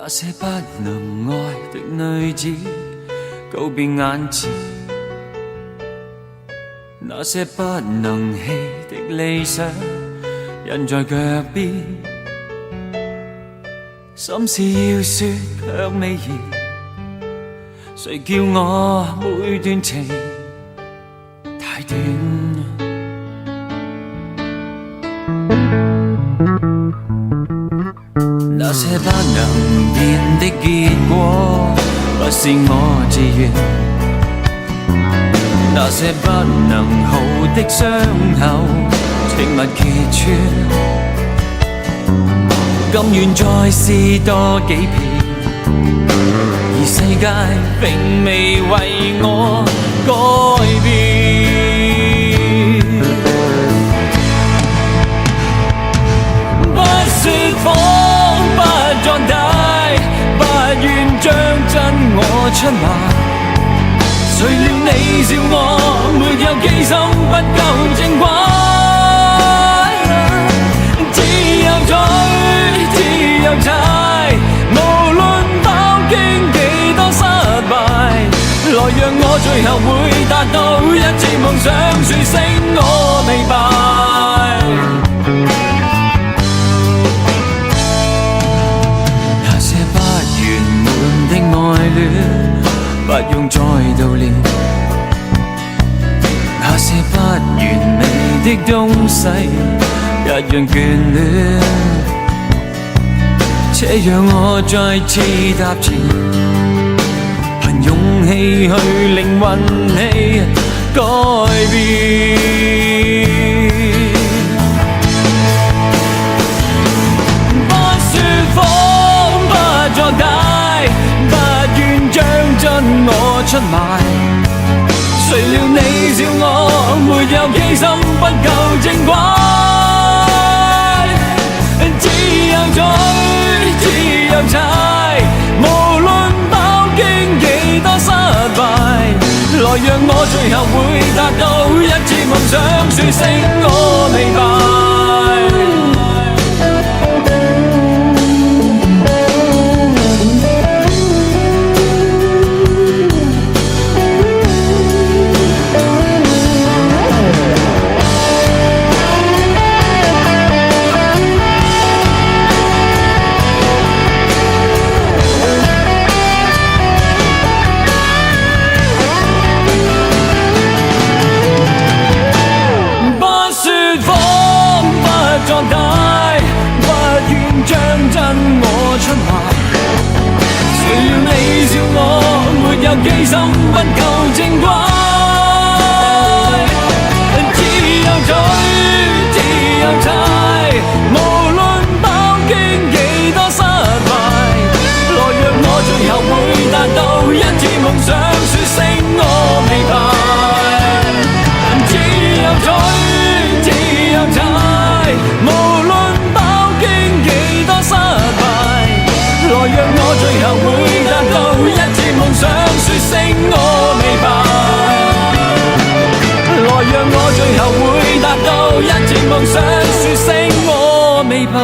些不能愛的女子告別眼前，那些不能棄的理想印在腳邊，心事要說卻未言，誰叫我每段情太短？那些不能變的結果，不是我自願；那些不能好的傷口，請勿揭穿。甘願再試多幾遍，而世界並未為我改變。不說謊，不壯大，不願將真我出賣。誰料你笑我沒有機心，不夠正規。只有嘴，只有踩，無論飽經幾多失敗，來讓我最後會達到一致夢想，說聲我未敗。那些不圓滿的愛戀，不用再悼念；那些不完美的東西，一樣眷戀。且讓我再次踏前，憑勇氣去令運氣改變。不說謊，不作大，不願將真我出賣。誰料你笑我沒有機心，不夠正規。只有嘴，只有踩，無論飽經幾多失敗，來讓我最後會達到一致夢想，說聲我未敗。有機心不夠正規，只有嘴，只有踩，無論飽經幾多失敗，來讓我最後會達到一致夢想，說聲我未敗。只有嘴，只有踩，無論飽經幾多失敗，來讓我最後會達到一致夢想，說聲我未敗。來讓我最後會達到一致夢想，說聲我未敗。